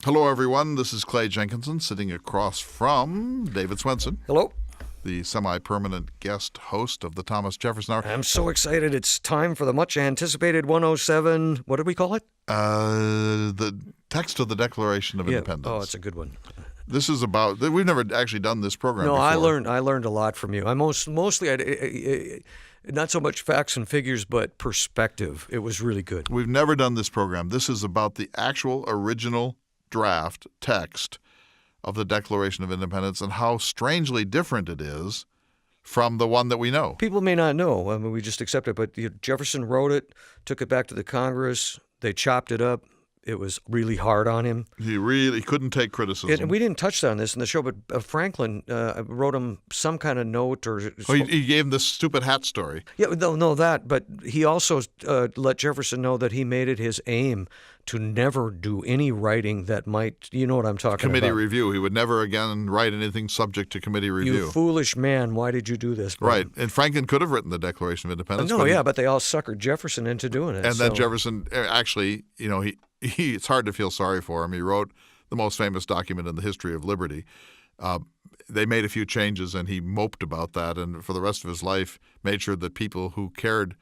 Hello, everyone. This is Clay Jenkinson sitting across from David Swenson. Hello. The semi-permanent guest host of the Thomas Jefferson Hour. I'm so excited. It's time for the much-anticipated 107. What did we call it? The text of the Declaration of Independence. Oh, it's a good one. This is about. We've never actually done this program before. I learned a lot from you. I mostly not so much facts and figures, but perspective. It was really good. We've never done this program. This is about the actual original draft text of the Declaration of Independence and how strangely different it is from the one that we know. People may not know. I mean, we just accept it. But Jefferson wrote it, took it back to the Congress. They chopped it up. It was really hard on him. He really couldn't take criticism. And we didn't touch on this in the show, but Franklin wrote him some kind of note. He gave him this stupid hat story. Yeah, no, that. But he also let Jefferson know that he made it his aim to never do any writing that might, you know what I'm talking about. Committee review. He would never again write anything subject to committee review. You foolish man, why did you do this? But, right. And Franklin could have written the Declaration of Independence. But they all suckered Jefferson into doing it. And then Jefferson, actually, it's hard to feel sorry for him. He wrote the most famous document in the history of liberty. They made a few changes, and he moped about that, and for the rest of his life made sure that people who cared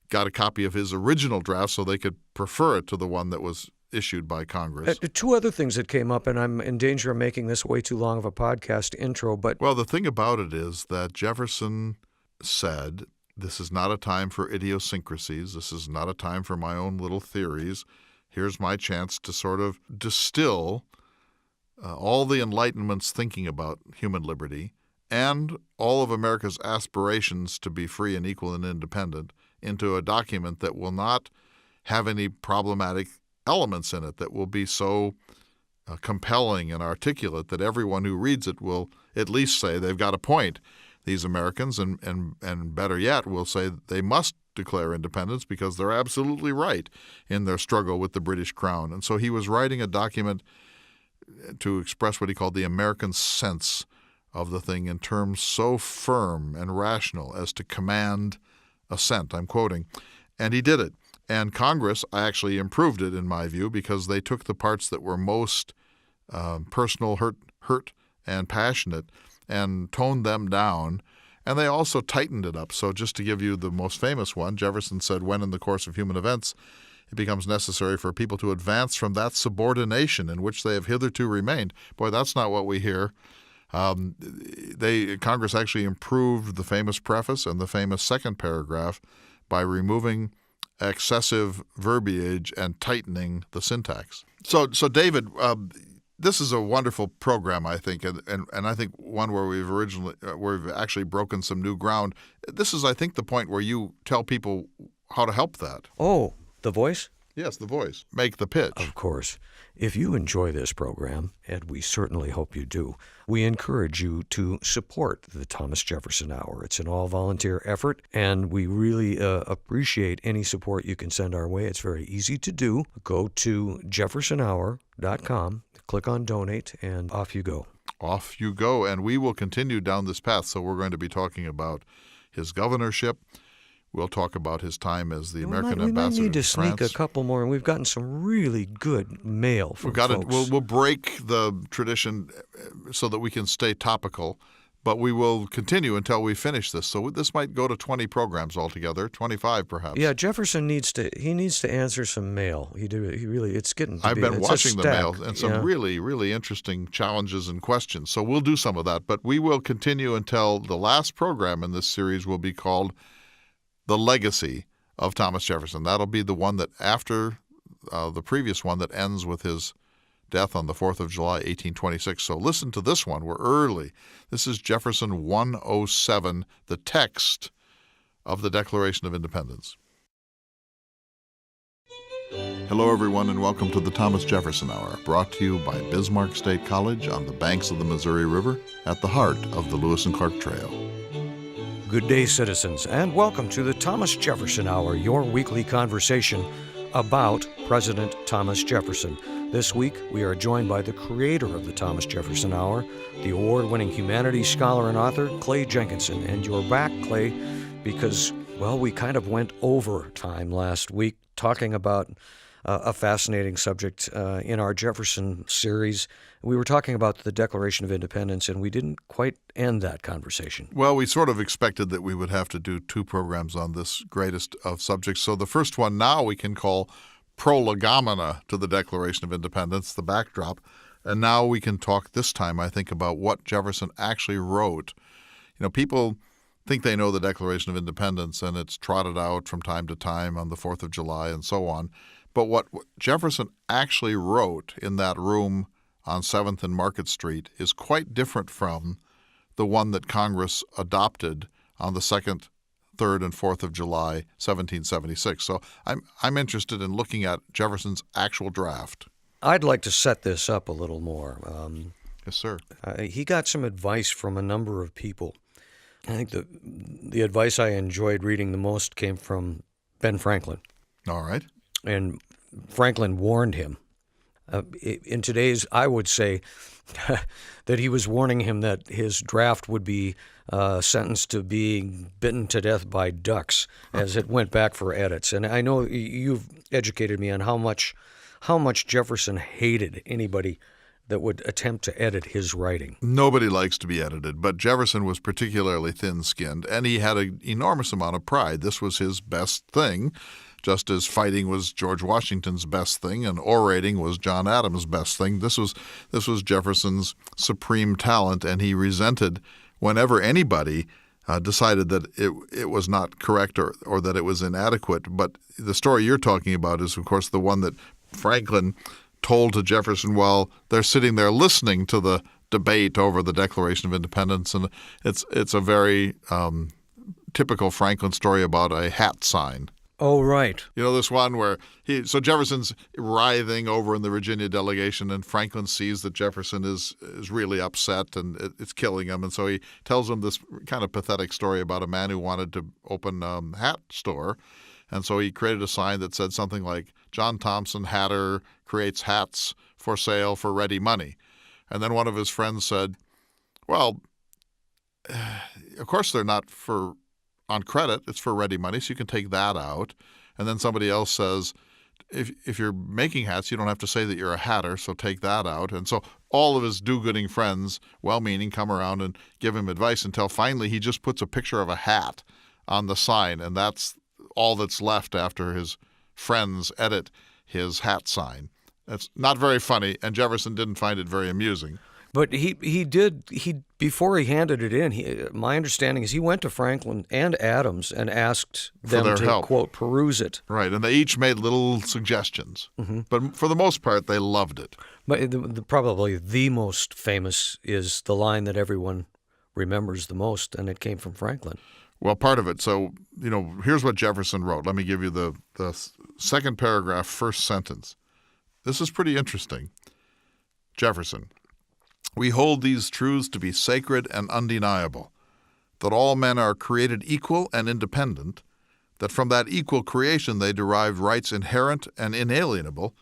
got a copy of his original draft so they could prefer it to the one that was issued by Congress. Two other things that came up, and I'm in danger of making this way too long of a podcast intro. But well, the thing about it is that Jefferson said, this is not a time for idiosyncrasies. This is not a time for my own little theories. Here's my chance to sort of distill all the Enlightenment's thinking about human liberty and all of America's aspirations to be free and equal and independent into a document that will not have any problematic elements in it, that will be so compelling and articulate that everyone who reads it will at least say they've got a point. These Americans, and better yet, will say they must declare independence because they're absolutely right in their struggle with the British Crown. And so he was writing a document to express what he called the American sense of the thing in terms so firm and rational as to command assent. I'm quoting. And he did it. And Congress actually improved it, in my view, because they took the parts that were most personal, hurt and passionate and toned them down. And they also tightened it up. So just to give you the most famous one, Jefferson said, when in the course of human events it becomes necessary for people to advance from that subordination in which they have hitherto remained. Boy, that's not what we hear. Congress actually improved the famous preface and the famous second paragraph by removing excessive verbiage and tightening the syntax. So David, this is a wonderful program, I think, and I think one where we've actually broken some new ground. This is, I think, the point where you tell people how to help that. Oh, the voice? Yes, the voice. Make the pitch. Of course. If you enjoy this program, and we certainly hope you do, we encourage you to support the Thomas Jefferson Hour. It's an all-volunteer effort, and we really appreciate any support you can send our way. It's very easy to do. Go to jeffersonhour.com, click on Donate, and off you go. Off you go, and we will continue down this path. So we're going to be talking about his governorship. We'll talk about his time as the American ambassador to France. We might need to sneak a couple more, and we've gotten some really good mail from folks. We'll break the tradition so that we can stay topical, but we will continue until we finish this. So this might go to 20 programs altogether, 25 perhaps. Yeah, Jefferson needs to answer some mail. He really, it's getting to I've be, been it's watching the mail and some yeah. really interesting challenges and questions. So we'll do some of that, but we will continue until the last program in this series will be called The Legacy of Thomas Jefferson. That'll be the one that after the previous one that ends with his death on the 4th of July, 1826. So listen to this one. We're early. This is Jefferson 107, the text of the Declaration of Independence. Hello, everyone, and welcome to the Thomas Jefferson Hour, brought to you by Bismarck State College on the banks of the Missouri River at the heart of the Lewis and Clark Trail. Good day, citizens, and welcome to the Thomas Jefferson Hour, your weekly conversation about President Thomas Jefferson. This week, we are joined by the creator of the Thomas Jefferson Hour, the award-winning humanities scholar and author, Clay Jenkinson. And you're back, Clay, because, well, we kind of went over time last week talking about a fascinating subject. In our Jefferson series, we were talking about the Declaration of Independence, and we didn't quite end that conversation. Well, we sort of expected that we would have to do 2 programs on this greatest of subjects. So the first one now we can call Prolegomena to the Declaration of Independence, the backdrop. And now we can talk this time, I think, about what Jefferson actually wrote. People think they know the Declaration of Independence, and it's trotted out from time to time on the 4th of July and so on. But what Jefferson actually wrote in that room on 7th and Market Street is quite different from the one that Congress adopted on the 2nd, 3rd, and 4th of July, 1776. So I'm interested in looking at Jefferson's actual draft. I'd like to set this up a little more. Yes, sir. He got some advice from a number of people. I think the advice I enjoyed reading the most came from Ben Franklin. All right. And Franklin warned him. In today's, I would say that he was warning him that his draft would be sentenced to being bitten to death by ducks as it went back for edits. And I know you've educated me on how much Jefferson hated anybody that would attempt to edit his writing. Nobody likes to be edited, but Jefferson was particularly thin-skinned, and he had an enormous amount of pride. This was his best thing, just as fighting was George Washington's best thing and orating was John Adams' best thing. This was Jefferson's supreme talent, and he resented whenever anybody decided that it was not correct or that it was inadequate. But the story you're talking about is, of course, the one that Franklin told to Jefferson while they're sitting there listening to the debate over the Declaration of Independence. And it's a very typical Franklin story about a hat sign. Oh, right. This one where Jefferson's writhing over in the Virginia delegation, and Franklin sees that Jefferson is really upset and it's killing him. And so he tells him this kind of pathetic story about a man who wanted to open a hat store. And so he created a sign that said something like, John Thompson, hatter, creates hats for sale for ready money. And then one of his friends said, well, of course they're not on credit. It's for ready money, so you can take that out. And then somebody else says, if you're making hats, you don't have to say that you're a hatter, so take that out. And so all of his do-gooding friends, well-meaning, come around and give him advice until finally he just puts a picture of a hat on the sign, and that's all that's left after his friends edit his hat sign. It's not very funny, and Jefferson didn't find it very amusing. But he did before he handed it in. My understanding is he went to Franklin and Adams and asked them to help. Quote, peruse it. Right, and they each made little suggestions. Mm-hmm. But for the most part, they loved it. But probably the most famous is the line that everyone remembers the most, and it came from Franklin. Well, part of it. So, here's what Jefferson wrote. Let me give you the second paragraph, first sentence. This is pretty interesting. Jefferson, we hold these truths to be sacred and undeniable, that all men are created equal and independent, that from that equal creation they derive rights inherent and inalienable,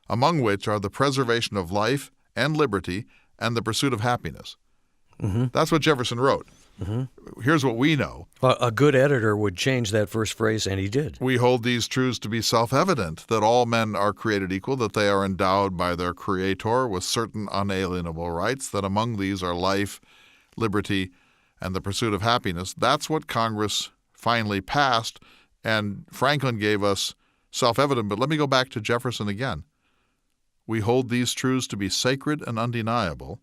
among which are the preservation of life and liberty and the pursuit of happiness. Mm-hmm. That's what Jefferson wrote. Mm-hmm. Here's what we know. A good editor would change that first phrase, and he did. We hold these truths to be self-evident, that all men are created equal, that they are endowed by their Creator with certain unalienable rights, that among these are life, liberty, and the pursuit of happiness. That's what Congress finally passed, and Franklin gave us self-evident. But let me go back to Jefferson again. We hold these truths to be sacred and undeniable,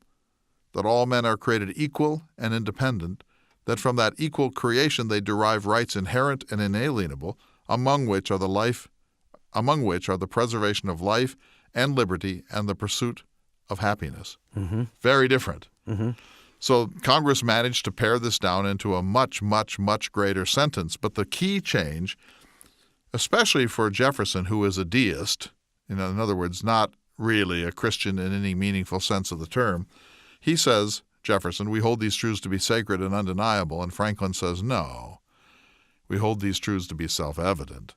that all men are created equal and independent, that from that equal creation they derive rights inherent and inalienable, among which are the preservation of life and liberty and the pursuit of happiness. Mm-hmm. Very different. Mm-hmm. So Congress managed to pare this down into a much, much, much greater sentence. But the key change, especially for Jefferson, who is a deist, in other words, not really a Christian in any meaningful sense of the term, he says, Jefferson, we hold these truths to be sacred and undeniable, and Franklin says, no. We hold these truths to be self-evident.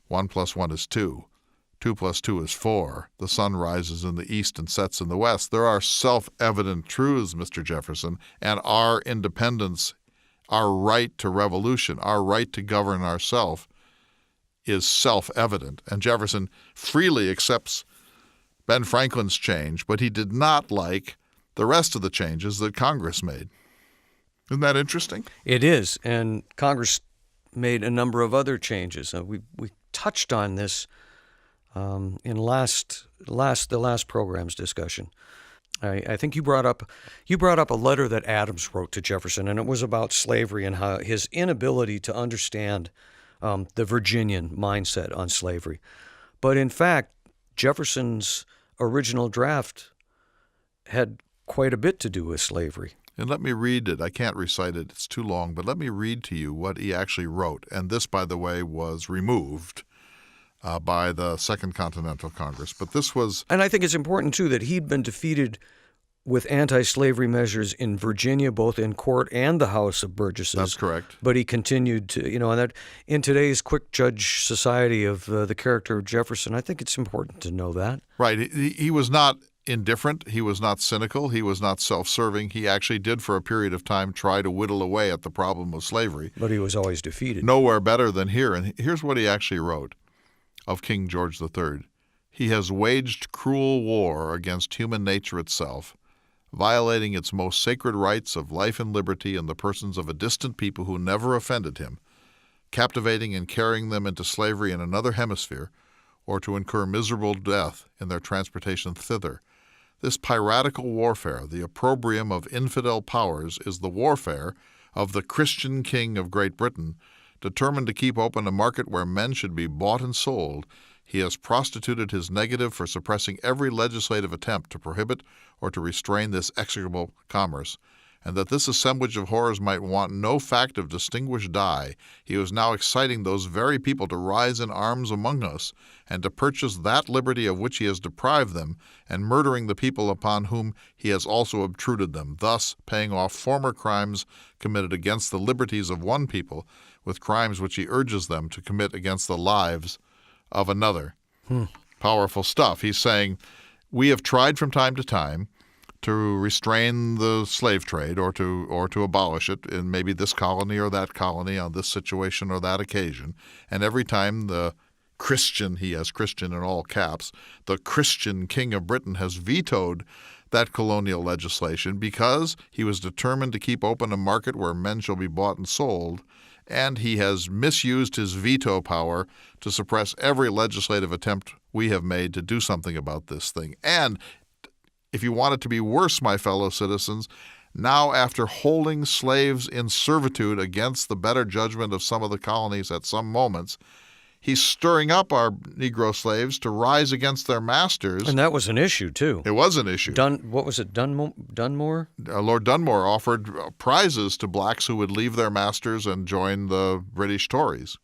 1 + 1 is 2. 2 + 2 is 4. The sun rises in the east and sets in the west. There are self-evident truths, Mr. Jefferson, and our independence, our right to revolution, our right to govern ourselves is self-evident. And Jefferson freely accepts Ben Franklin's change, but he did not like the rest of the changes that Congress made. Isn't that interesting? It is, and Congress made a number of other changes. We touched on this in the last program's discussion. I think you brought up a letter that Adams wrote to Jefferson, and it was about slavery and how his inability to understand the Virginian mindset on slavery. But in fact, Jefferson's original draft had quite a bit to do with slavery. And let me read it. I can't recite it. It's too long. But let me read to you what he actually wrote. And this, by the way, was removed by the Second Continental Congress. But this was... And I think it's important, too, that he'd been defeated with anti-slavery measures in Virginia, both in court and the House of Burgesses. That's correct. But he continued to, and that in today's quick judge society of the character of Jefferson, I think it's important to know that. Right. He was not indifferent. He was not cynical. He was not self-serving. He actually did, for a period of time, try to whittle away at the problem of slavery. But he was always defeated. Nowhere better than here. And here's what he actually wrote of King George III. He has waged cruel war against human nature itself, violating its most sacred rights of life and liberty in the persons of a distant people who never offended him, captivating and carrying them into slavery in another hemisphere, or to incur miserable death in their transportation thither. This piratical warfare, the opprobrium of infidel powers, is the warfare of the Christian king of Great Britain, determined to keep open a market where men should be bought and sold. He has prostituted his negative for suppressing every legislative attempt to prohibit or to restrain this execrable commerce, and that this assemblage of horrors might want no fact of distinguished dye, he was now exciting those very people to rise in arms among us, and to purchase that liberty of which he has deprived them, and murdering the people upon whom he has also obtruded them, thus paying off former crimes committed against the liberties of one people, with crimes which he urges them to commit against the lives of another. Powerful stuff. He's saying, we have tried from time to time to restrain the slave trade or to abolish it in maybe this colony or that colony on this situation or that occasion. And every time the Christian, he has Christian in all caps, the Christian king of Britain has vetoed that colonial legislation because he was determined to keep open a market where men shall be bought and sold, and he has misused his veto power to suppress every legislative attempt we have made to do something about this thing. And if you want it to be worse, my fellow citizens, now after holding slaves in servitude against the better judgment of some of the colonies at some moments, he's stirring up our Negro slaves to rise against their masters. And that was an issue, too. It was an issue. What was it, Dunmore? Lord Dunmore offered prizes to blacks who would leave their masters and join the British Tories.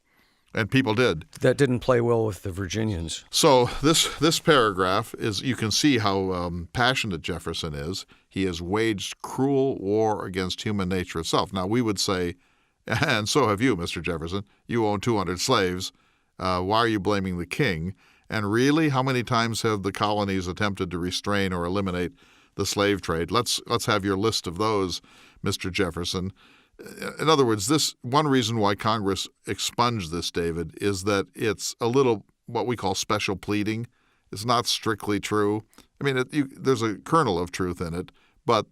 And people did. That didn't play well with the Virginians. So this paragraph is, you can see how passionate Jefferson is. He has waged cruel war against human nature itself. Now, we would say, and so have you, Mr. Jefferson, you own 200 slaves. Why are you blaming the king? And really, how many times have the colonies attempted to restrain or eliminate the slave trade? Let's have your list of those, Mr. Jefferson. In other words, this one reason why Congress expunged this, David, is that it's a little what we call special pleading. It's not strictly true. I mean, there's a kernel of truth in it, but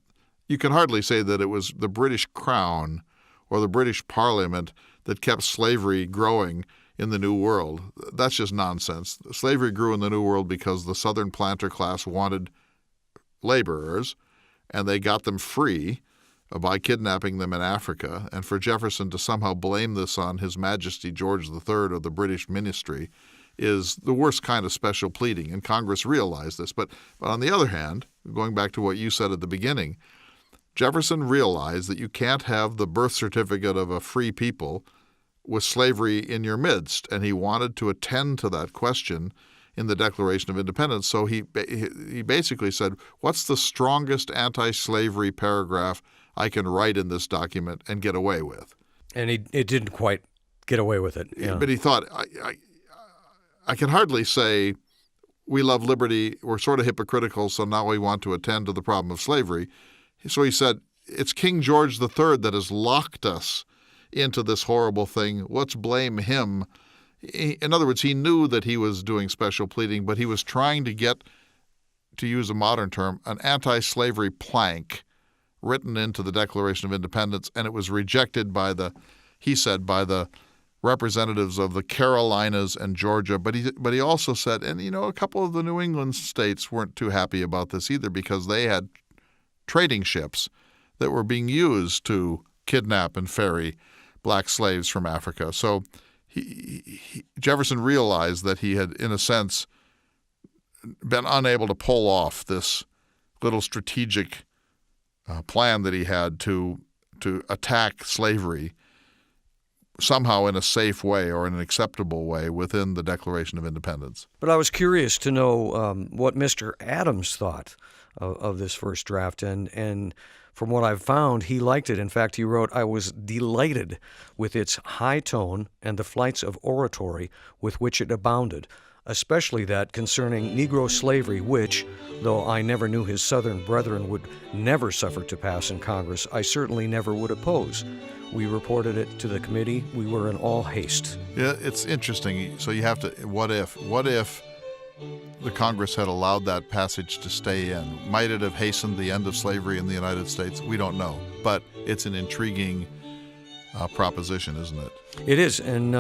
you can hardly say that it was the British Crown or the British Parliament that kept slavery growing in the New World. That's just nonsense. Slavery grew in the New World because the Southern planter class wanted laborers, and they got them free by kidnapping them in Africa. And for Jefferson to somehow blame this on His Majesty George III of the British ministry is the worst kind of special pleading, and Congress realized this. But on the other hand, going back to what you said at the beginning, Jefferson realized that you can't have the birth certificate of a free people with slavery in your midst, and he wanted to attend to that question in the Declaration of Independence. So he basically said, what's the strongest anti-slavery paragraph I can write in this document and get away with? And it didn't quite get away with it. Yeah. But he thought, I can hardly say we love liberty, we're sort of hypocritical, so now we want to attend to the problem of slavery. So he said, it's King George III that has locked us into this horrible thing. Let's blame him in other words, he knew that he was doing special pleading, but he was trying to get, to use a modern term, an anti-slavery plank written into the Declaration of Independence, and it was rejected by he said, by the representatives of the Carolinas and Georgia. But he also said, and a couple of the New England states weren't too happy about this either, because they had trading ships that were being used to kidnap and ferry black slaves from Africa. So Jefferson realized that he had, in a sense, been unable to pull off this little strategic plan that he had to attack slavery somehow in a safe way or in an acceptable way within the Declaration of Independence. But I was curious to know what Mr. Adams thought of this first draft, and from what I've found, he liked it. In fact, he wrote, "I was delighted with its high tone and the flights of oratory with which it abounded, especially that concerning Negro slavery, which, though I never knew his Southern brethren would never suffer to pass in Congress, I certainly never would oppose. We reported it to the committee. We were in all haste." Yeah, it's interesting. So you have to, what if the Congress had allowed that passage to stay in? Might it have hastened the end of slavery in the United States? We don't know. But it's an intriguing proposition, isn't it? It is, and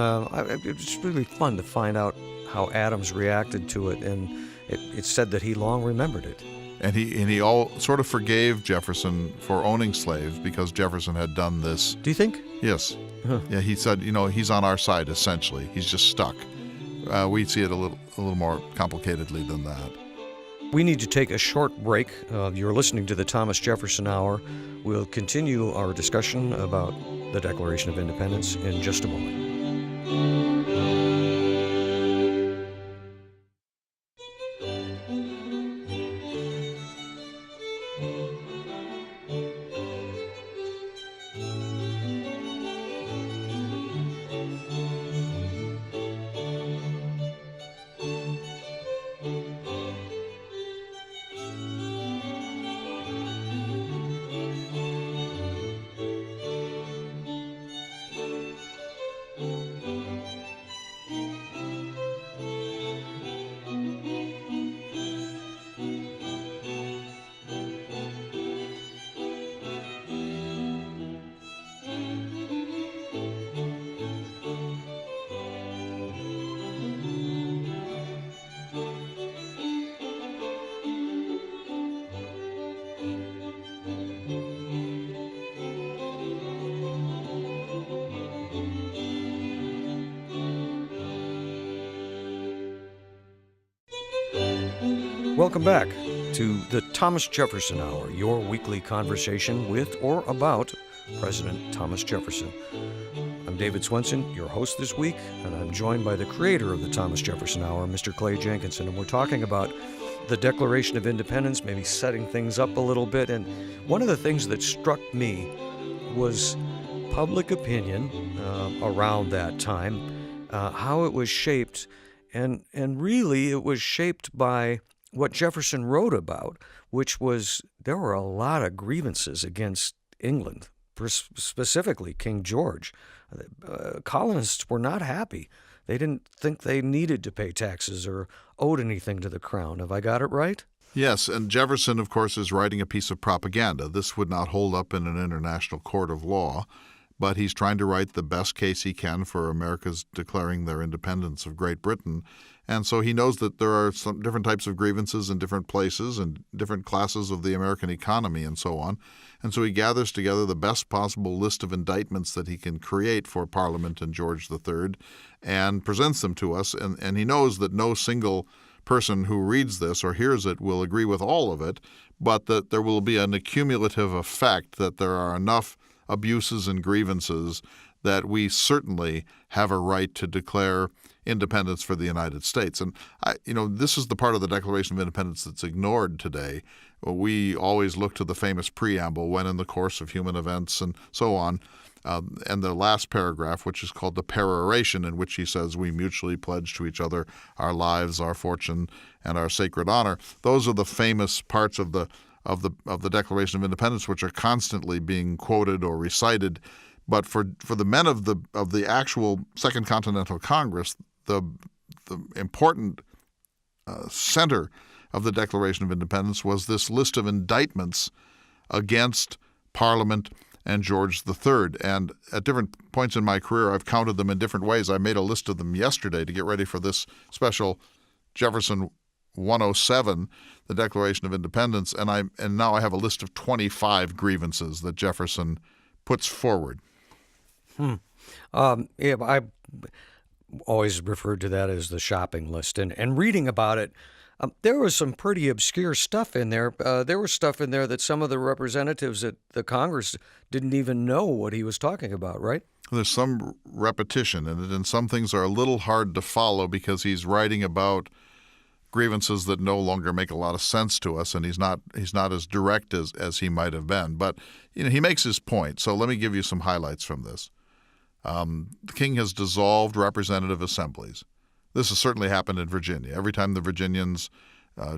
it's really fun to find out how Adams reacted to it, and it said that he long remembered it. And he all sort of forgave Jefferson for owning slaves because Jefferson had done this. Do you think? Yes. Huh. Yeah, he said, he's on our side essentially. He's just stuck. We see it a little more complicatedly than that. We need to take a short break. You're listening to the Thomas Jefferson Hour. We'll continue our discussion about the Declaration of Independence in just a moment. Welcome back to the Thomas Jefferson Hour, your weekly conversation with or about President Thomas Jefferson. I'm David Swenson, your host this week, and I'm joined by the creator of the Thomas Jefferson Hour, Mr. Clay Jenkinson, and we're talking about the Declaration of Independence, maybe setting things up a little bit. And one of the things that struck me was public opinion around that time, how it was shaped, and really it was shaped by what Jefferson wrote about, which was there were a lot of grievances against England, specifically King George. Colonists were not happy. They didn't think they needed to pay taxes or owed anything to the crown. Have I got it right? Yes, and Jefferson, of course, is writing a piece of propaganda. This would not hold up in an international court of law, but he's trying to write the best case he can for America's declaring their independence of Great Britain. And so he knows that there are some different types of grievances in different places and different classes of the American economy and so on. And so he gathers together the best possible list of indictments that he can create for Parliament and George III and presents them to us. And he knows that no single person who reads this or hears it will agree with all of it, but that there will be an accumulative effect, that there are enough abuses and grievances that we certainly have a right to declare independence for the United States. And this is the part of the Declaration of Independence that's ignored today. We always look to the famous preamble, when in the course of human events and so on, and the last paragraph, which is called the peroration, in which he says we mutually pledge to each other our lives, our fortune, and our sacred honor. Those are the famous parts of the Declaration of Independence, which are constantly being quoted or recited. But for the men of the actual Second Continental Congress, the important center of the Declaration of Independence was this list of indictments against Parliament and George III. And at different points in my career, I've counted them in different ways. I made a list of them yesterday to get ready for this special Jefferson 107, the Declaration of Independence, and now I have a list of 25 grievances that Jefferson puts forward. Yeah, I always referred to that as the shopping list. And reading about it, there was some pretty obscure stuff in there. There was stuff in there that some of the representatives at the Congress didn't even know what he was talking about, right? There's some repetition in it, and some things are a little hard to follow because he's writing about grievances that no longer make a lot of sense to us, and he's not as direct as he might have been. But he makes his point. So let me give you some highlights from this. The king has dissolved representative assemblies. This has certainly happened in Virginia. Every time the Virginians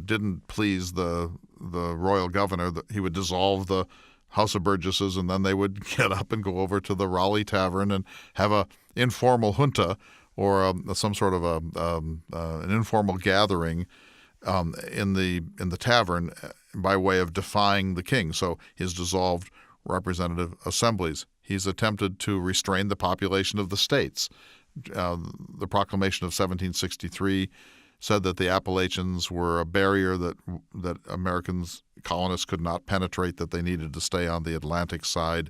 didn't please the royal governor, he would dissolve the House of Burgesses, and then they would get up and go over to the Raleigh Tavern and have a informal junta or some sort of an informal gathering in the tavern by way of defying the king. So he's dissolved representative assemblies. He's attempted to restrain the population of the states. The Proclamation of 1763 said that the Appalachians were a barrier that Americans, colonists, could not penetrate, that they needed to stay on the Atlantic side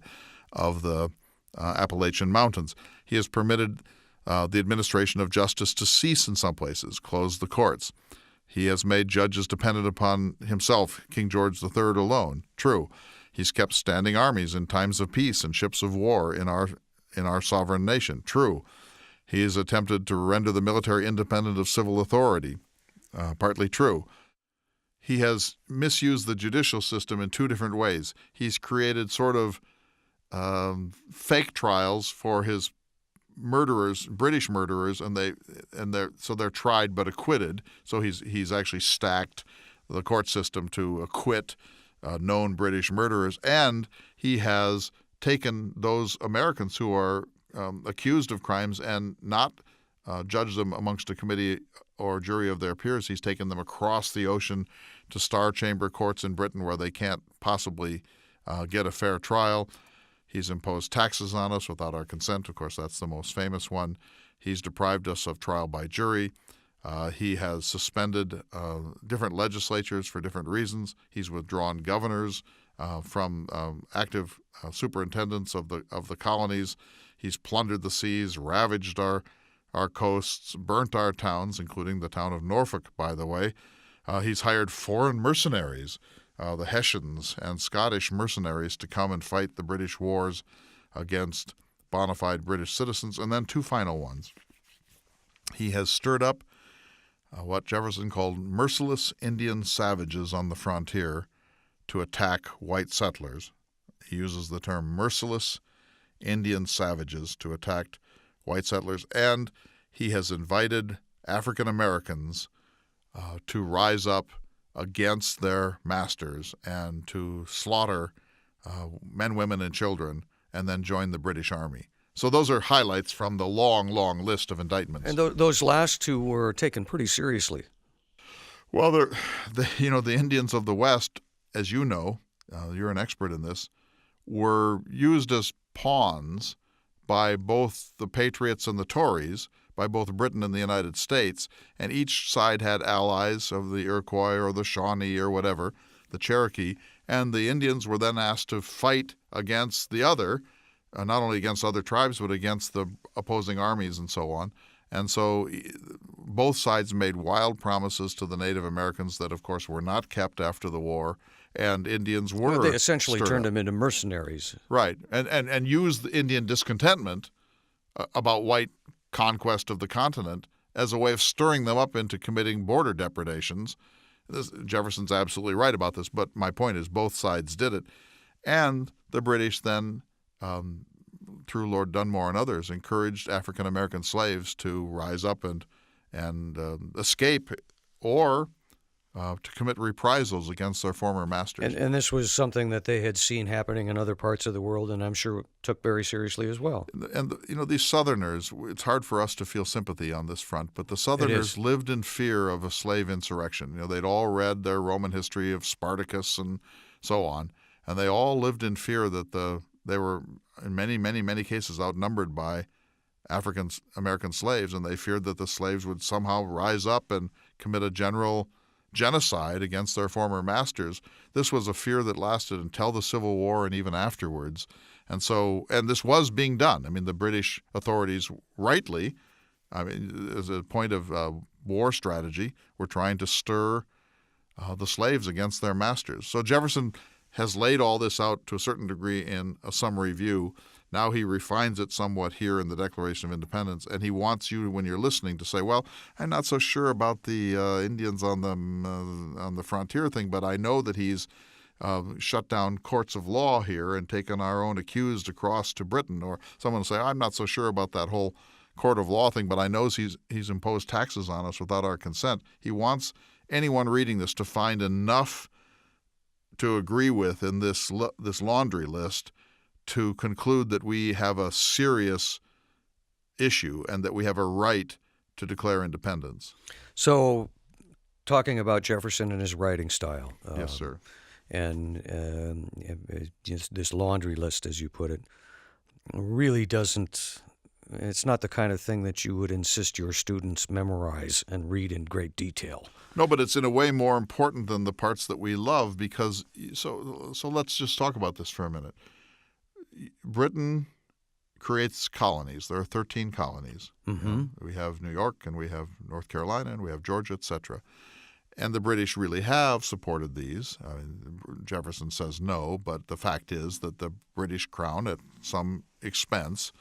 of the Appalachian Mountains. He has permitted the administration of justice to cease in some places, closed the courts. He has made judges dependent upon himself, King George III alone. True. He's kept standing armies in times of peace and ships of war in our sovereign nation. True. He has attempted to render the military independent of civil authority. Partly true. He has misused the judicial system in two different ways. He's created sort of fake trials for his murderers, British murderers, and they're tried but acquitted. So he's actually stacked the court system to acquit known British murderers, and he has taken those Americans who are accused of crimes and not judged them amongst a committee or jury of their peers. He's taken them across the ocean to Star Chamber courts in Britain where they can't possibly get a fair trial. He's imposed taxes on us without our consent. Of course, that's the most famous one. He's deprived us of trial by jury. He has suspended different legislatures for different reasons. He's withdrawn governors from active superintendents of the colonies. He's plundered the seas, ravaged our coasts, burnt our towns, including the town of Norfolk, by the way. He's hired foreign mercenaries, the Hessians and Scottish mercenaries, to come and fight the British wars against bona fide British citizens. And then two final ones. He has stirred up what Jefferson called merciless Indian savages on the frontier to attack white settlers. He uses the term merciless Indian savages to attack white settlers, and he has invited African Americans to rise up against their masters and to slaughter men, women, and children, and then join the British Army. So those are highlights from the long, long list of indictments. And those last two were taken pretty seriously. Well, the Indians of the West, as you know, you're an expert in this, were used as pawns by both the Patriots and the Tories, by both Britain and the United States, and each side had allies of the Iroquois or the Shawnee or whatever, the Cherokee, and the Indians were then asked to fight against the other, not only against other tribes, but against the opposing armies and so on. And so both sides made wild promises to the Native Americans that, of course, were not kept after the war, and Indians were Well, they essentially stirred turned up. them into mercenaries. Right, and used the Indian discontentment about white conquest of the continent as a way of stirring them up into committing border depredations. Jefferson's absolutely right about this, but my point is both sides did it. And the British then, through Lord Dunmore and others, encouraged African-American slaves to rise up and escape or to commit reprisals against their former masters. And this was something that they had seen happening in other parts of the world, and I'm sure took very seriously as well. And these Southerners, it's hard for us to feel sympathy on this front, but the Southerners lived in fear of a slave insurrection. They'd all read their Roman history of Spartacus and so on, and they all lived in fear that they were, in many, many, many cases, outnumbered by African American slaves, and they feared that the slaves would somehow rise up and commit a general genocide against their former masters. This was a fear that lasted until the Civil War and even afterwards. And this was being done. I mean, the British authorities rightly, as a point of war strategy, were trying to stir the slaves against their masters. So Jefferson has laid all this out to a certain degree in a summary view. Now he refines it somewhat here in the Declaration of Independence, and he wants you, when you're listening, to say, well, I'm not so sure about the Indians on the frontier thing, but I know that he's shut down courts of law here and taken our own accused across to Britain. Or someone will say, I'm not so sure about that whole court of law thing, but I know he's imposed taxes on us without our consent. He wants anyone reading this to find enough to agree with in this laundry list to conclude that we have a serious issue and that we have a right to declare independence. So, talking about Jefferson and his writing style. Yes, sir. And this laundry list, as you put it, really doesn't, it's not the kind of thing that you would insist your students memorize and read in great detail. No, but it's in a way more important than the parts that we love because, so let's just talk about this for a minute. Britain creates colonies. There are 13 colonies. Mm-hmm. We have New York, and we have North Carolina, and we have Georgia, etc. And the British really have supported these. Jefferson says no, but the fact is that the British Crown, at some expense,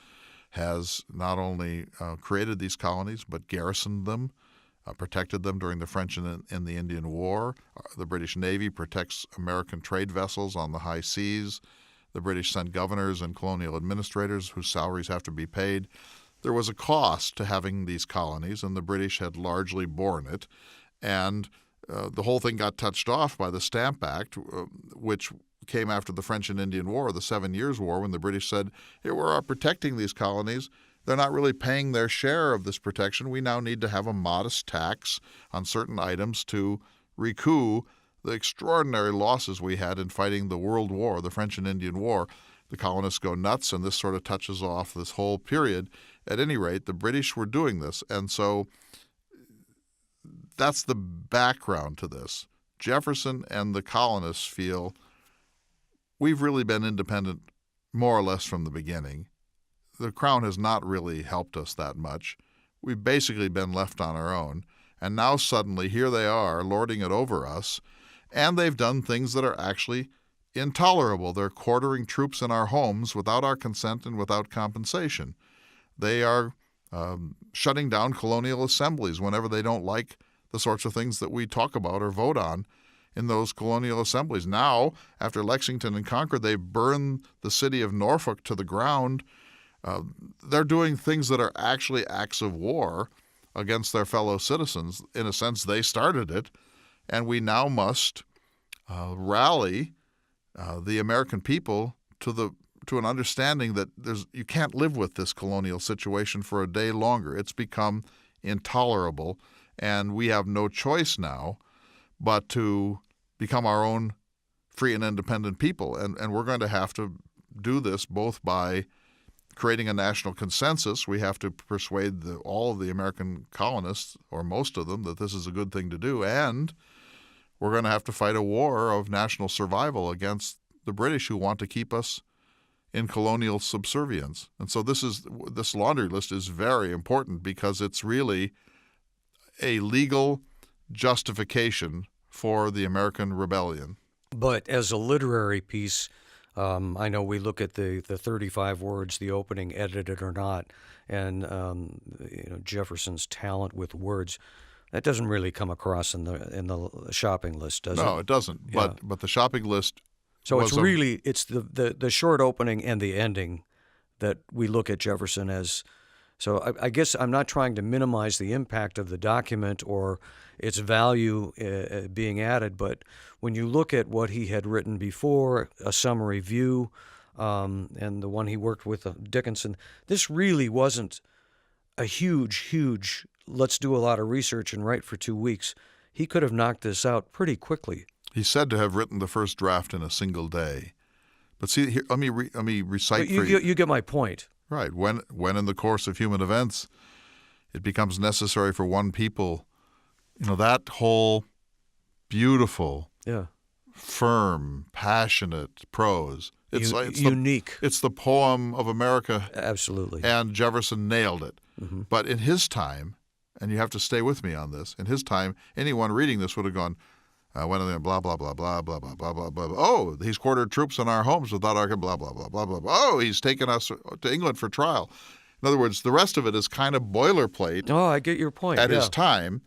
has not only created these colonies, but garrisoned them, protected them during the French and the Indian War. The British Navy protects American trade vessels on the high seas. The British send governors and colonial administrators whose salaries have to be paid. There was a cost to having these colonies, and the British had largely borne it. And the whole thing got touched off by the Stamp Act, which came after the French and Indian War, the 7 Years' War, when the British said, here we are protecting these colonies. They're not really paying their share of this protection. We now need to have a modest tax on certain items to recoup the extraordinary losses we had in fighting the World War, the French and Indian War. The colonists go nuts, and this sort of touches off this whole period. At any rate, the British were doing this, and so that's the background to this. Jefferson and the colonists feel we've really been independent more or less from the beginning. The Crown has not really helped us that much. We've basically been left on our own, and now suddenly here they are lording it over us. And they've done things that are actually intolerable. They're quartering troops in our homes without our consent and without compensation. They are shutting down colonial assemblies whenever they don't like the sorts of things that we talk about or vote on in those colonial assemblies. Now, after Lexington and Concord, they burn the city of Norfolk to the ground. They're doing things that are actually acts of war against their fellow citizens. In a sense, they started it. And we now must rally the American people to an understanding that you can't live with this colonial situation for a day longer. It's become intolerable, and we have no choice now but to become our own free and independent people. And we're going to have to do this both by creating a national consensus. We have to persuade all of the American colonists, or most of them, that this is a good thing to do, and we're going to have to fight a war of national survival against the British who want to keep us in colonial subservience. And so this laundry list is very important because it's really a legal justification for the American rebellion. But as a literary piece, I know we look at the 35 words, the opening, edited or not, and Jefferson's talent with words. That doesn't really come across in the shopping list, does it? No, it doesn't. Yeah. But the shopping list. So it's the short opening and the ending that we look at Jefferson as So I guess I'm not trying to minimize the impact of the document or its value being added, but when you look at what he had written before, a summary view, and the one he worked with Jenkinson, this really wasn't a huge, let's do a lot of research and write for 2 weeks. He could have knocked this out pretty quickly. He's said to have written the first draft in a single day. But see, here, let me recite But for you. You get my point. Right. When in the course of human events, it becomes necessary for one people, that whole beautiful, firm, passionate prose. It's unique. It's the poem of America. Absolutely. And Jefferson nailed it. Mm-hmm. But in his time, and you have to stay with me on this, in his time, anyone reading this would have gone, blah, blah, blah, blah, blah, blah, blah, blah, blah, blah. Oh, he's quartered troops in our homes without our blah, blah, blah, blah, blah, blah. Oh, he's taken us to England for trial. In other words, the rest of it is kind of boilerplate. Oh, I get your point. At his time,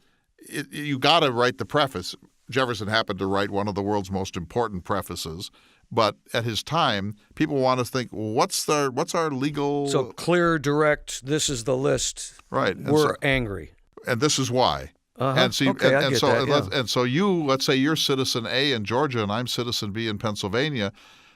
you got to write the preface. Jefferson happened to write one of the world's most important prefaces. But at his time, people want to think, well, what's our legal... So clear, direct, this is the list. Right. We're angry. And this is why. Uh-huh. And see, okay, I get that, and so let's say you're citizen A in Georgia and I'm citizen B in Pennsylvania.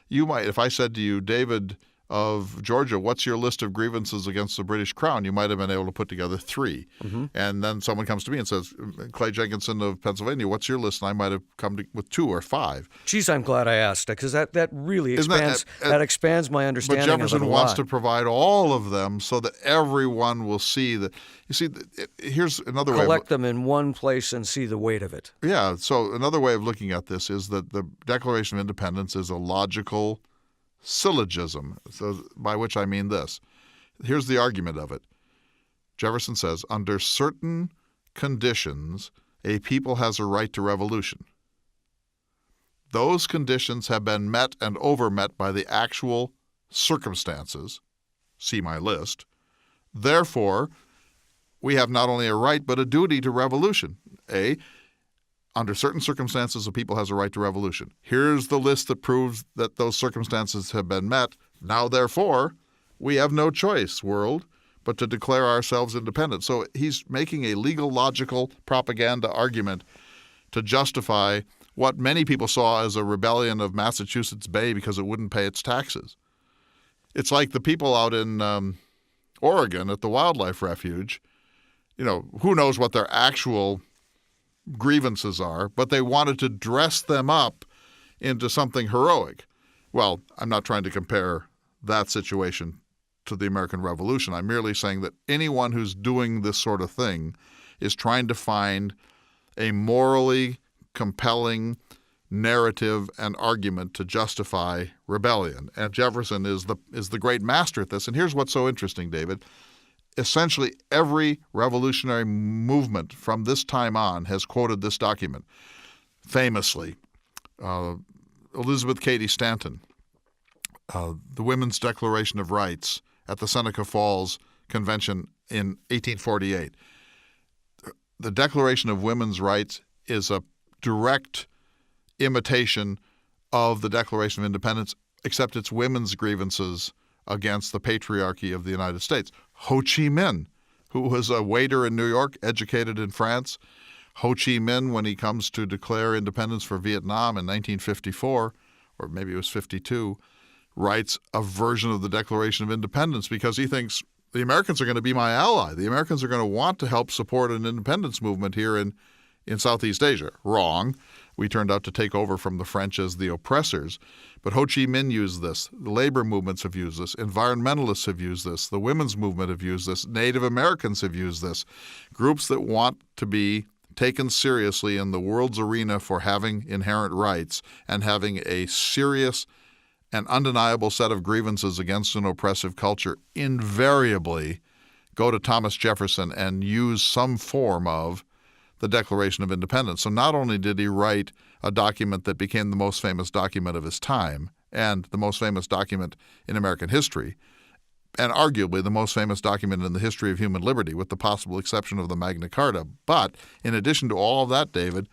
You might, if I said to you, David of Georgia, what's your list of grievances against the British Crown? You might have been able to put together 3. Mm-hmm. And then someone comes to me and says, Clay Jenkinson of Pennsylvania, what's your list? And I might have come with 2 or 5. Geez, I'm glad I asked because that really expands that expands my understanding. But Jefferson of it a wants lot. to provide all of them so that everyone will see that. You see, here's another way. Collect them in one place and see the weight of it. Yeah. So another way of looking at this is that the Declaration of Independence is a logical syllogism, so by which I mean this. Here's the argument of it. Jefferson says, under certain conditions, a people has a right to revolution. Those conditions have been met and overmet by the actual circumstances. See my list. Therefore, we have not only a right but a duty to revolution. Under certain circumstances, a people has a right to revolution. Here's the list that proves that those circumstances have been met. Now, therefore, we have no choice, world, but to declare ourselves independent. So he's making a legal, logical propaganda argument to justify what many people saw as a rebellion of Massachusetts Bay because it wouldn't pay its taxes. It's like the people out in Oregon at the wildlife refuge. Who knows what their actual grievances are, but they wanted to dress them up into something heroic. Well, I'm not trying to compare that situation to the American Revolution. I'm merely saying that anyone who's doing this sort of thing is trying to find a morally compelling narrative and argument to justify rebellion. And Jefferson is the great master at this. And here's what's so interesting, David. Essentially, every revolutionary movement from this time on has quoted this document. Famously, Elizabeth Cady Stanton, the Women's Declaration of Rights at the Seneca Falls Convention in 1848. The Declaration of Women's Rights is a direct imitation of the Declaration of Independence, except it's women's grievances against the patriarchy of the United States. Ho Chi Minh, who was a waiter in New York, educated in France. Ho Chi Minh, when he comes to declare independence for Vietnam in 1954, or maybe it was 52, writes a version of the Declaration of Independence because he thinks the Americans are going to be my ally. The Americans are going to want to help support an independence movement here in Southeast Asia. Wrong. We turned out to take over from the French as the oppressors. But Ho Chi Minh used this. The labor movements have used this. Environmentalists have used this. The women's movement have used this. Native Americans have used this. Groups that want to be taken seriously in the world's arena for having inherent rights and having a serious and undeniable set of grievances against an oppressive culture invariably go to Thomas Jefferson and use some form of the Declaration of Independence. So not only did he write a document that became the most famous document of his time and the most famous document in American history, and arguably the most famous document in the history of human liberty, with the possible exception of the Magna Carta. But in addition to all of that, David,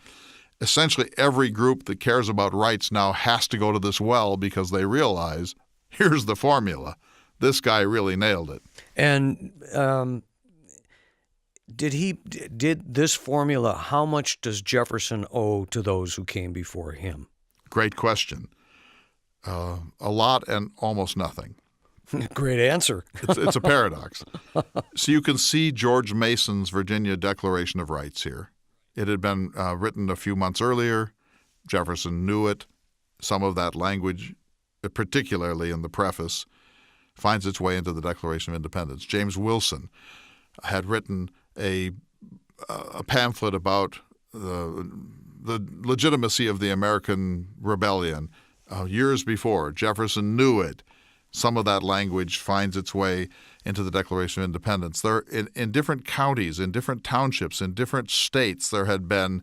essentially every group that cares about rights now has to go to this well because they realize, here's the formula. This guy really nailed it. And Did this formula, how much does Jefferson owe to those who came before him? Great question. A lot and almost nothing. Great answer. It's a paradox. So you can see George Mason's Virginia Declaration of Rights here. It had been written a few months earlier. Jefferson knew it. Some of that language, particularly in the preface, finds its way into the Declaration of Independence. James Wilson had written a pamphlet about the legitimacy of the American rebellion years before. Jefferson knew it. Some of that language finds its way into the Declaration of Independence. There, in different counties, in different townships, in different states, there had been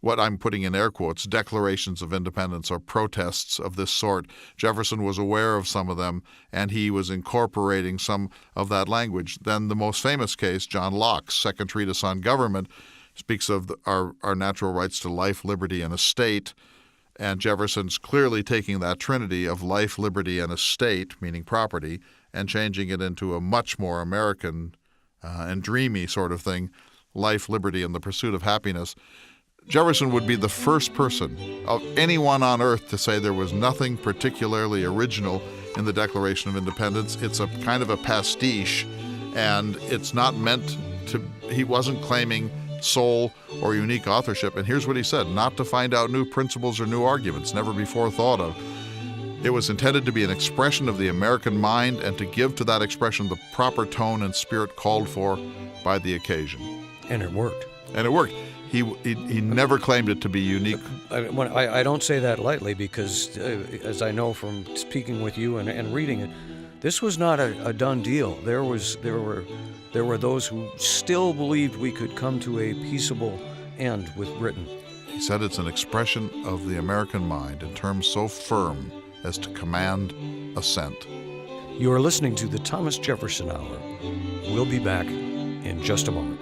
what I'm putting in air quotes, declarations of independence or protests of this sort. Jefferson was aware of some of them, and he was incorporating some of that language. Then the most famous case, John Locke's Second Treatise on Government, speaks of our natural rights to life, liberty, and estate. And Jefferson's clearly taking that trinity of life, liberty, and estate, meaning property, and changing it into a much more American and dreamy sort of thing, life, liberty, and the pursuit of happiness. Jefferson would be the first person of anyone on earth to say there was nothing particularly original in the Declaration of Independence. It's a kind of a pastiche, and it's not meant to, he wasn't claiming sole or unique authorship. And here's what he said: not to find out new principles or new arguments never before thought of. It was intended to be an expression of the American mind and to give to that expression the proper tone and spirit called for by the occasion. And it worked. And it worked. He never claimed it to be unique. I don't say that lightly because, as I know from speaking with you and reading it, this was not a done deal. There were those who still believed we could come to a peaceable end with Britain. He said it's an expression of the American mind in terms so firm as to command assent. You are listening to the Thomas Jefferson Hour. We'll be back in just a moment.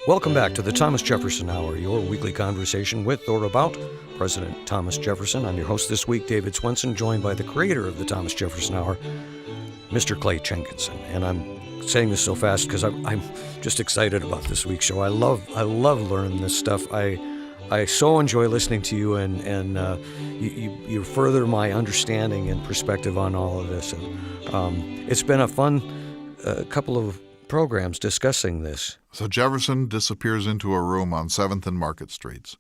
Welcome back to the Thomas Jefferson Hour, your weekly conversation with or about President Thomas Jefferson. I'm your host this week, David Swenson, joined by the creator of the Thomas Jefferson Hour, Mr. Clay Jenkinson. And I'm saying this so fast because I'm just excited about this week's show. I love learning this stuff. I so enjoy listening to you, and you further my understanding and perspective on all of this. And it's been a fun couple of programs discussing this. So Jefferson disappears into a room on 7th and Market Streets.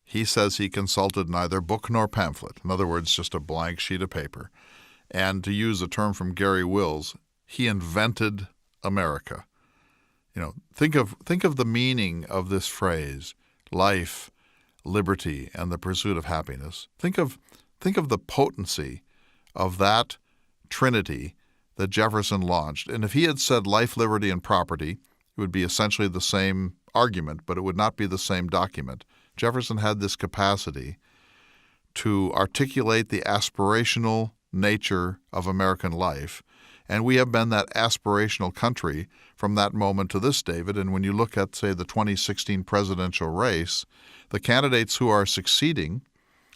He says he consulted neither book nor pamphlet, in other words, just a blank sheet of paper. And to use a term from Gary Wills, he invented America. You know, think of the meaning of this phrase, life, liberty, and the pursuit of happiness. Think of the potency of that trinity that Jefferson launched. And if he had said life, liberty, and property, it would be essentially the same argument, but it would not be the same document. Jefferson had this capacity to articulate the aspirational nature of American life, and we have been that aspirational country from that moment to this, David. And when you look at, say, the 2016 presidential race, the candidates who are succeeding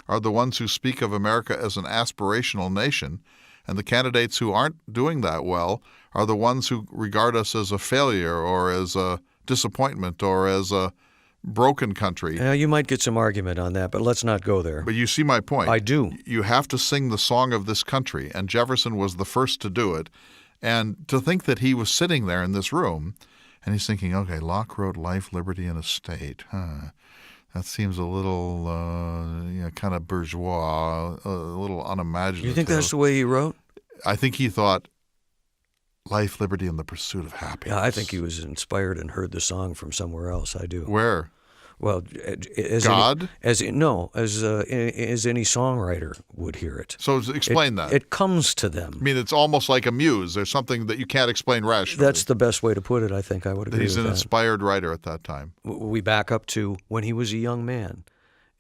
are the ones who speak of America as an aspirational nation, and the candidates who aren't doing that well are the ones who regard us as a failure or as a disappointment or as a broken country. You might get some argument on that, but let's not go there. But you see my point. I do. You have to sing the song of this country, and Jefferson was the first to do it. And to think that he was sitting there in this room and he's thinking, okay, Locke wrote Life, Liberty, and Estate. That seems a little kind of bourgeois, a little unimaginative. You think that's the way he wrote? I think he thought Life, Liberty, and the Pursuit of Happiness. Yeah, I think he was inspired and heard the song from somewhere else. I do. Where? Well, as God? As any songwriter would hear it. So explain that. It comes to them. I mean, it's almost like a muse. There's something that you can't explain rationally. That's the best way to put it, I think. I would agree with that. He's an inspired writer at that time. We back up to when he was a young man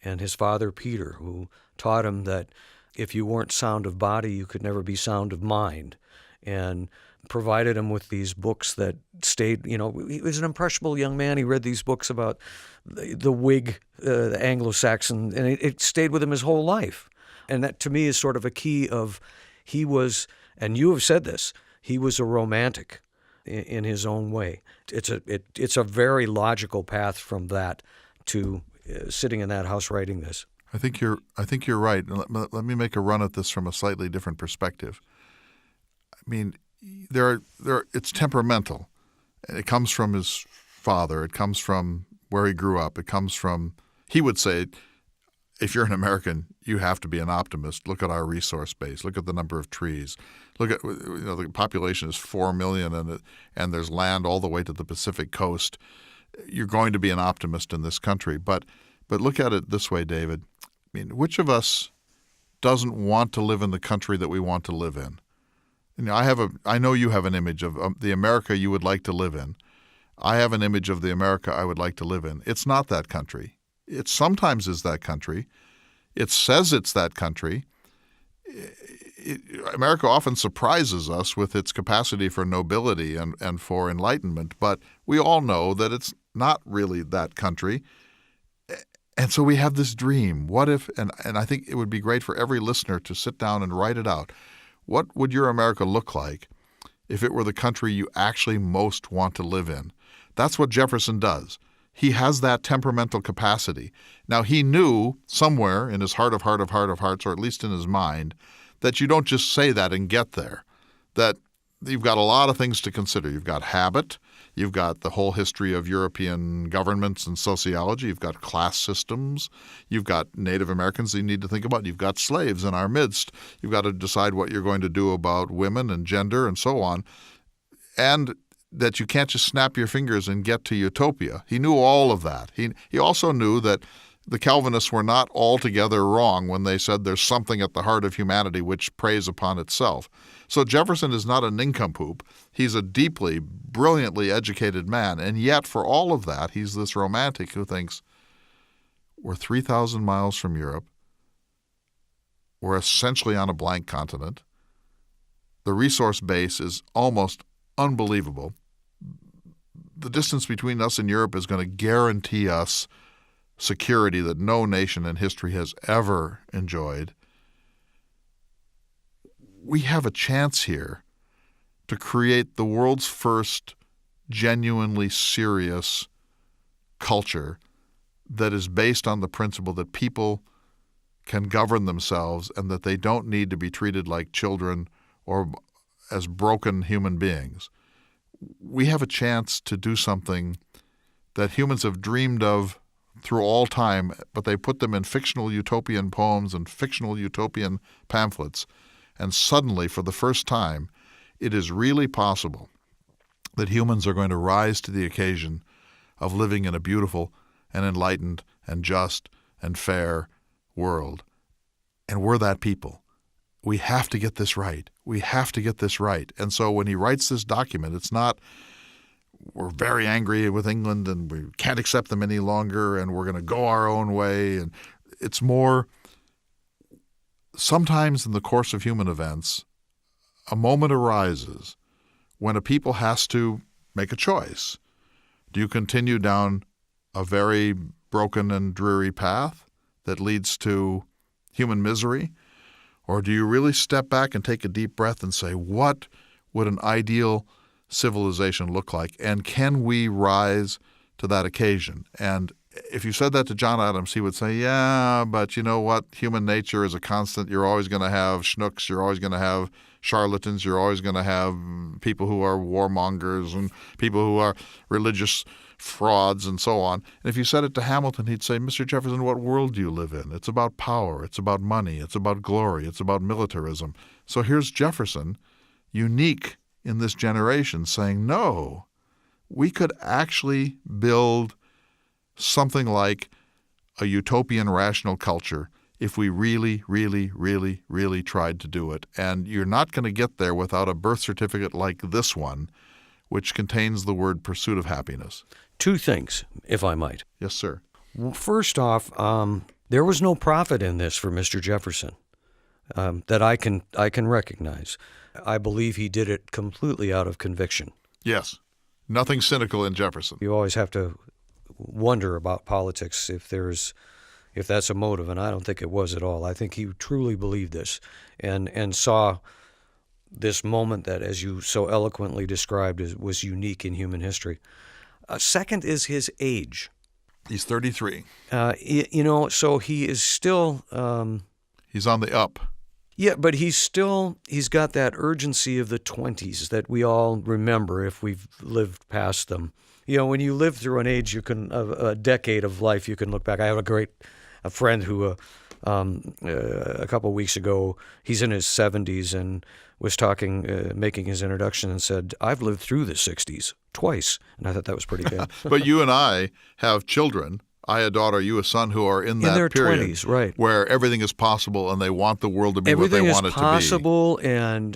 and his father, Peter, who taught him that if you weren't sound of body, you could never be sound of mind, and provided him with these books that stayed, he was an impressionable young man. He read these books about the Whig, the Anglo-Saxon, and it stayed with him his whole life. And that, to me, is sort of a key of he was, and you have said this, he was a romantic in his own way. It's a very logical path from that to sitting in that house writing this. I think you're right. Let me make a run at this from a slightly different perspective. I mean, it's temperamental. It comes from his father. It comes from where he grew up. It comes from, he would say, if you're an American, you have to be an optimist. Look at our resource base. Look at the number of trees. Look at, the population is 4 million and there's land all the way to the Pacific coast. You're going to be an optimist in this country. But look at it this way, David. I mean, which of us doesn't want to live in the country that we want to live in? I know you have an image of the America you would like to live in. I have an image of the America I would like to live in. It's not that country. It sometimes is that country. It says it's that country. America often surprises us with its capacity for nobility and for enlightenment, but we all know that it's not really that country. And so we have this dream. What if, and I think it would be great for every listener to sit down and write it out. What would your America look like if it were the country you actually most want to live in? That's what Jefferson does. He has that temperamental capacity. Now, he knew somewhere in his heart of hearts, or at least in his mind, that you don't just say that and get there, that you've got a lot of things to consider. You've got habit. You've got the whole history of European governments and sociology. You've got class systems. You've got Native Americans that you need to think about. You've got slaves in our midst. You've got to decide what you're going to do about women and gender and so on. And that you can't just snap your fingers and get to utopia. He knew all of that. He also knew that the Calvinists were not altogether wrong when they said there's something at the heart of humanity which preys upon itself. So Jefferson is not a nincompoop. He's a deeply, brilliantly educated man. And yet, for all of that, he's this romantic who thinks, we're 3,000 miles from Europe. We're essentially on a blank continent. The resource base is almost unbelievable. The distance between us and Europe is going to guarantee us security that no nation in history has ever enjoyed. We have a chance here to create the world's first genuinely serious culture that is based on the principle that people can govern themselves and that they don't need to be treated like children or as broken human beings. We have a chance to do something that humans have dreamed of through all time, but they put them in fictional utopian poems and fictional utopian pamphlets. And suddenly, for the first time, it is really possible that humans are going to rise to the occasion of living in a beautiful and enlightened and just and fair world. And we're that people. We have to get this right. We have to get this right. And so when he writes this document, it's not, we're very angry with England and we can't accept them any longer and we're going to go our own way. And it's more, sometimes in the course of human events, a moment arises when a people has to make a choice. Do you continue down a very broken and dreary path that leads to human misery? Or do you really step back and take a deep breath and say, what would an ideal civilization look like? And can we rise to that occasion? And if you said that to John Adams, he would say, yeah, but you know what? Human nature is a constant. You're always going to have schnooks. You're always going to have charlatans. You're always going to have people who are warmongers and people who are religious frauds and so on. And if you said it to Hamilton, he'd say, Mr. Jefferson, what world do you live in? It's about power. It's about money. It's about glory. It's about militarism. So here's Jefferson, unique in this generation, saying, no, we could actually build something like a utopian rational culture if we really, really, really, really tried to do it. And you're not going to get there without a birth certificate like this one, which contains the word pursuit of happiness. Two things, if I might. Yes, sir. First off, there was no profit in this for Mr. Jefferson that I can recognize. I believe he did it completely out of conviction. Yes. Nothing cynical in Jefferson. You always have to wonder about politics if that's a motive, and I don't think it was at all. I think he truly believed this and saw this moment that, as you so eloquently described, was unique in human history. Second is his age. He's 33. So he is still... he's on the up. Yeah, but he's got that urgency of the 20s that we all remember if we've lived past them. When you live through an age, a decade of life, you can look back. I have a friend who, a couple of weeks ago, he's in his 70s and was making his introduction and said, I've lived through the 60s twice. And I thought that was pretty good. But you and I have children. I, a daughter, you, a son, who are in that their period 20s, right, where everything is possible and they want the world to be what they want it to be. Everything is possible, and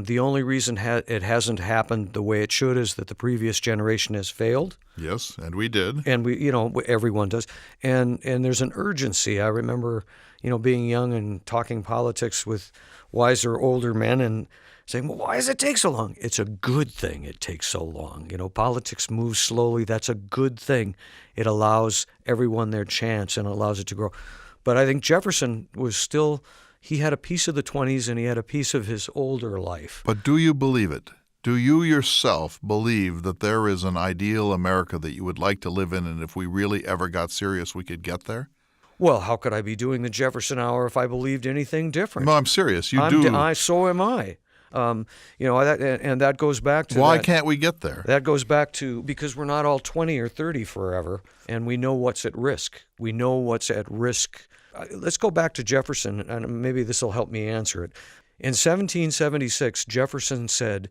the only reason it hasn't happened the way it should is that the previous generation has failed. Yes, and we did. And everyone does. And there's an urgency. I remember, being young and talking politics with wiser, older men and saying, well, why does it take so long? It's a good thing it takes so long. Politics moves slowly. That's a good thing. It allows everyone their chance and allows it to grow. But I think Jefferson he had a piece of the 20s and he had a piece of his older life. But do you believe it? Do you yourself believe that there is an ideal America that you would like to live in, and if we really ever got serious, we could get there? Well, how could I be doing the Jefferson Hour if I believed anything different? No, I'm serious. You do. So am I. And that goes back to why can't we get there? That goes back to because we're not all 20 or 30 forever, and we know what's at risk. We know what's at risk. Let's go back to Jefferson, and maybe this will help me answer it. In 1776, Jefferson said,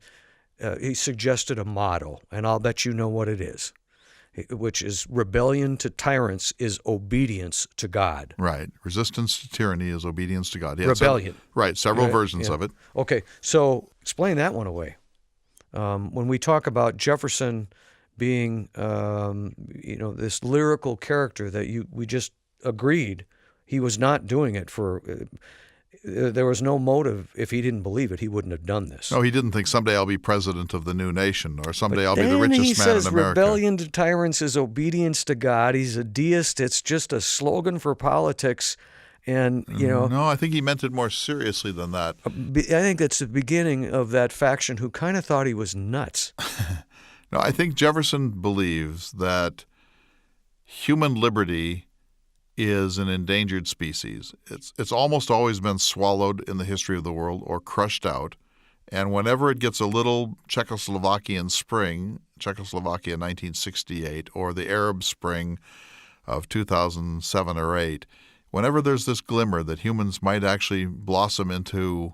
he suggested a motto, and I'll bet you know what it is, which is rebellion to tyrants is obedience to God. Right. Resistance to tyranny is obedience to God. Rebellion. Several versions of it. Okay, so explain that one away. When we talk about Jefferson being, this lyrical character that we just agreed, he was not doing it for... there was no motive. If he didn't believe it, he wouldn't have done this. No, he didn't think someday I'll be president of the new nation or someday I'll be the richest man in America. He says rebellion to tyrants is obedience to God. He's a deist. It's just a slogan for politics. And, No, I think he meant it more seriously than that. I think that's the beginning of that faction who kind of thought he was nuts. No, I think Jefferson believes that human liberty is an endangered species. It's almost always been swallowed in the history of the world or crushed out. And whenever it gets a little Czechoslovakian spring, Czechoslovakia 1968, or the Arab Spring of 2007 or 8, whenever there's this glimmer that humans might actually blossom into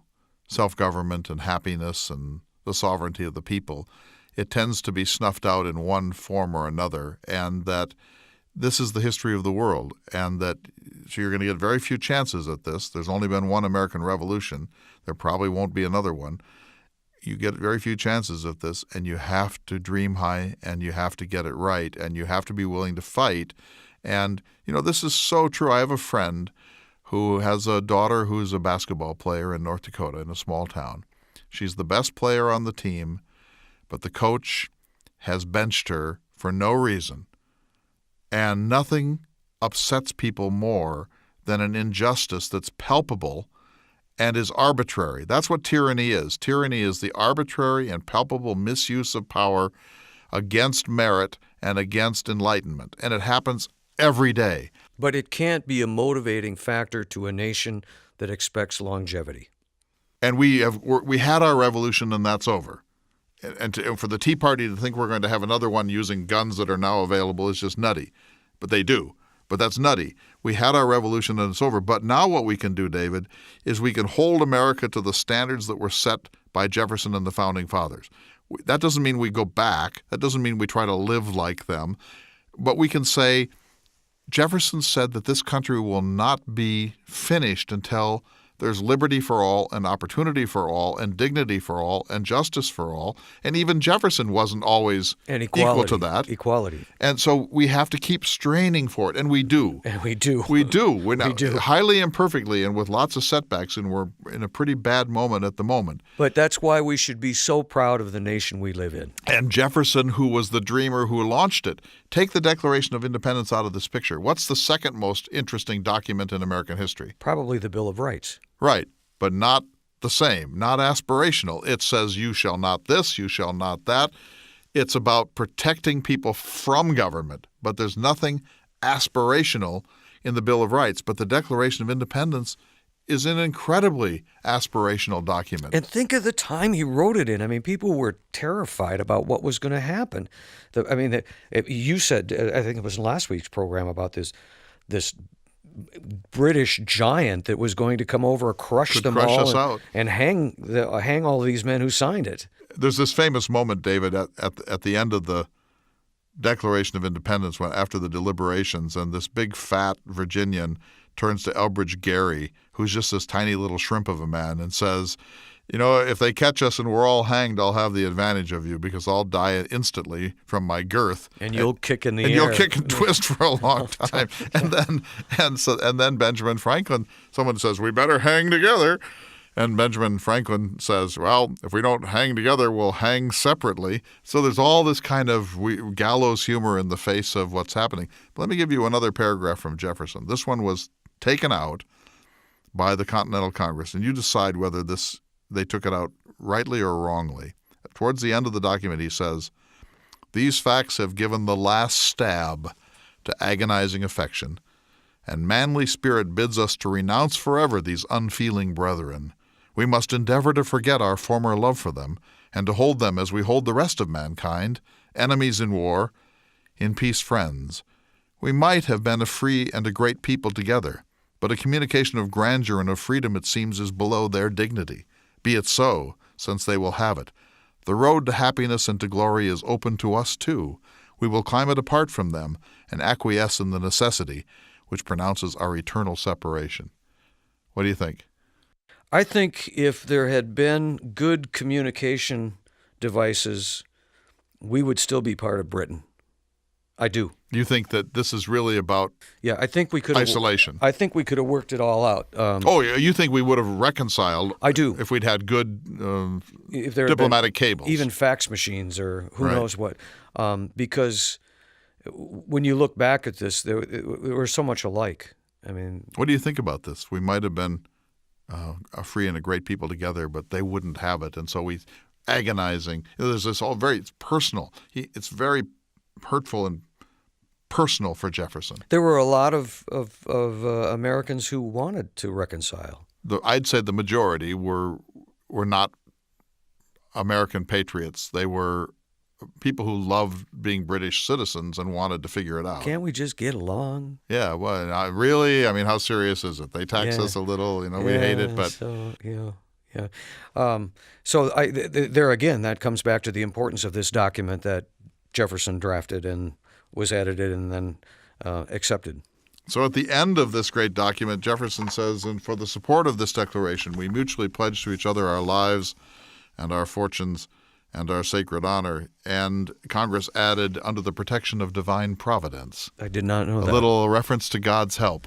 self-government and happiness and the sovereignty of the people, it tends to be snuffed out in one form or another, and that this is the history of the world, and that so you're going to get very few chances at this. There's only been one American Revolution. There probably won't be another one. You get very few chances at this, and you have to dream high, and you have to get it right, and you have to be willing to fight. And, this is so true. I have a friend who has a daughter who's a basketball player in North Dakota in a small town. She's the best player on the team, but the coach has benched her for no reason. And nothing upsets people more than an injustice that's palpable and is arbitrary. That's what tyranny is. Tyranny is the arbitrary and palpable misuse of power against merit and against enlightenment. And it happens every day. But it can't be a motivating factor to a nation that expects longevity. And we had our revolution, and that's over. And for the Tea Party to think we're going to have another one using guns that are now available is just nutty. But they do. But that's nutty. We had our revolution and it's over. But now what we can do, David, is we can hold America to the standards that were set by Jefferson and the Founding Fathers. That doesn't mean we go back. That doesn't mean we try to live like them. But we can say Jefferson said that this country will not be finished until there's liberty for all and opportunity for all and dignity for all and justice for all. And even Jefferson wasn't always equal to that. Equality. And so we have to keep straining for it. And we do. And we do. We do. We're now We do. highly imperfectly and with lots of setbacks, and we're in a pretty bad moment at the moment. But that's why we should be so proud of the nation we live in. And Jefferson, who was the dreamer who launched it, take the Declaration of Independence out of this picture. What's the second most interesting document in American history? Probably the Bill of Rights. Right, but not the same, not aspirational. It says you shall not this, you shall not that. It's about protecting people from government, but there's nothing aspirational in the Bill of Rights. But the Declaration of Independence is an incredibly aspirational document. And think of the time he wrote it in. I mean, people were terrified about what was going to happen. You said, I think it was in last week's program, about this British giant that was going to come over, crush them all, and hang all of these men who signed it. There's this famous moment, David, at the end of the Declaration of Independence, after the deliberations, and this big fat Virginian turns to Elbridge Gerry, who's just this tiny little shrimp of a man, and says, you know, if they catch us and we're all hanged, I'll have the advantage of you because I'll die instantly from my girth. And you'll kick in the air. And you'll kick and twist for a long time. And then Benjamin Franklin, someone says, we better hang together. And Benjamin Franklin says, well, if we don't hang together, we'll hang separately. So there's all this kind of gallows humor in the face of what's happening. But let me give you another paragraph from Jefferson. This one was taken out by the Continental Congress, and you decide whether they took it out rightly or wrongly. Towards the end of the document, he says, these facts have given the last stab to agonizing affection, and manly spirit bids us to renounce forever these unfeeling brethren. We must endeavor to forget our former love for them, and to hold them as we hold the rest of mankind, enemies in war, in peace friends. We might have been a free and a great people together, but a communication of grandeur and of freedom, it seems, is below their dignity. Be it so, since they will have it. The road to happiness and to glory is open to us too. We will climb it apart from them and acquiesce in the necessity which pronounces our eternal separation. What do you think? I think if there had been good communication devices, we would still be part of Britain. I do. You think that this is really about I think we could isolation? I think we could have worked it all out. You think we would have reconciled? I do. If we'd had good if there diplomatic cables. Even fax machines or who knows what. Because when you look back at this, we're so much alike. I mean, what do you think about this? We might have been a free and a great people together, but they wouldn't have it. And so agonizing. There's this all very personal. It's very hurtful and personal for Jefferson. There were a lot of Americans who wanted to reconcile. I'd say the majority were not American patriots. They were people who loved being British citizens and wanted to figure it out. Can't we just get along? Yeah, well, really? I mean, how serious is it? They tax us a little, we hate it, but... There again, that comes back to the importance of this document that Jefferson drafted and was edited and then accepted. So at the end of this great document, Jefferson says, and for the support of this declaration, we mutually pledge to each other our lives and our fortunes and our sacred honor. And Congress added, under the protection of divine providence. I did not know that. A little reference to God's help.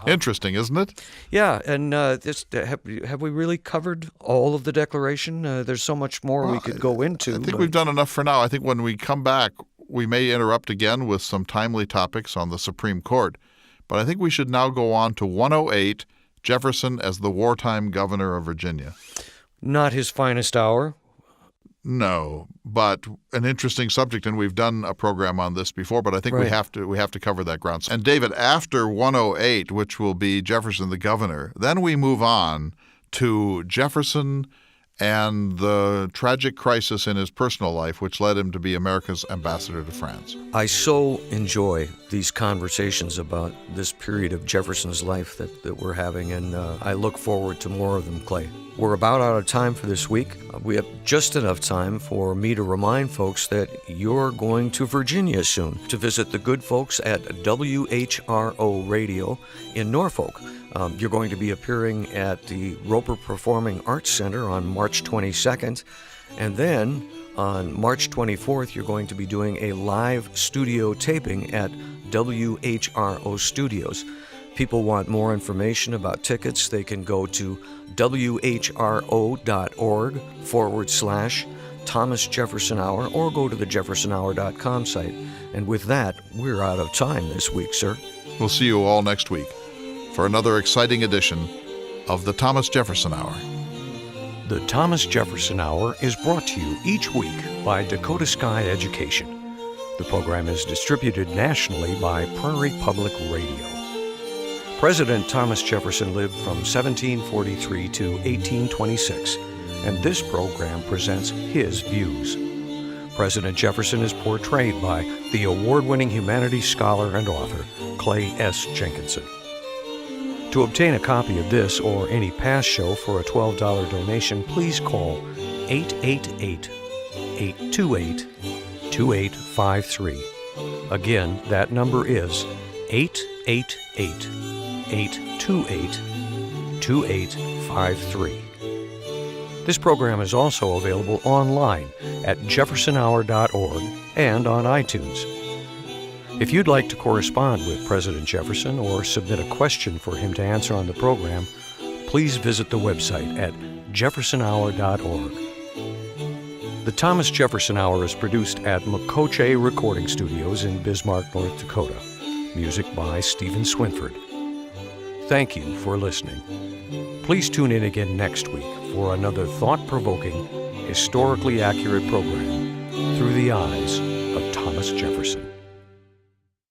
Interesting, isn't it? Yeah, and have we really covered all of the Declaration? There's so much more we could go into. I think we've done enough for now. I think when we come back, we may interrupt again with some timely topics on the Supreme Court. But I think we should now go on to 108, Jefferson as the wartime governor of Virginia. Not his finest hour. No, but an interesting subject, and we've done a program on this before, but I think we have to cover that ground. And David, after 108, which will be Jefferson the governor, then we move on to Jefferson and the tragic crisis in his personal life, which led him to be America's ambassador to France. I so enjoy these conversations about this period of Jefferson's life that we're having, and I look forward to more of them, Clay. We're about out of time for this week. We have just enough time for me to remind folks that you're going to Virginia soon to visit the good folks at WHRO Radio in Norfolk. You're going to be appearing at the Roper Performing Arts Center on March 22nd. And then on March 24th, you're going to be doing a live studio taping at WHRO Studios. People want more information about tickets, they can go to whro.org/Thomas Jefferson Hour or go to the jeffersonhour.com site. And with that, we're out of time this week, sir. We'll see you all next week for another exciting edition of the Thomas Jefferson Hour. The Thomas Jefferson Hour is brought to you each week by Dakota Sky Education. The program is distributed nationally by Prairie Public Radio. President Thomas Jefferson lived from 1743 to 1826, and this program presents his views. President Jefferson is portrayed by the award-winning humanities scholar and author, Clay S. Jenkinson. To obtain a copy of this or any past show for a $12 donation, please call 888-828-2853. Again, that number is 888-828-2853. This program is also available online at jeffersonhour.org and on iTunes. If you'd like to correspond with President Jefferson or submit a question for him to answer on the program, please visit the website at jeffersonhour.org. The Thomas Jefferson Hour is produced at Makoche Recording Studios in Bismarck, North Dakota. Music by Stephen Swinford. Thank you for listening. Please tune in again next week for another thought-provoking, historically accurate program through the eyes of Thomas Jefferson.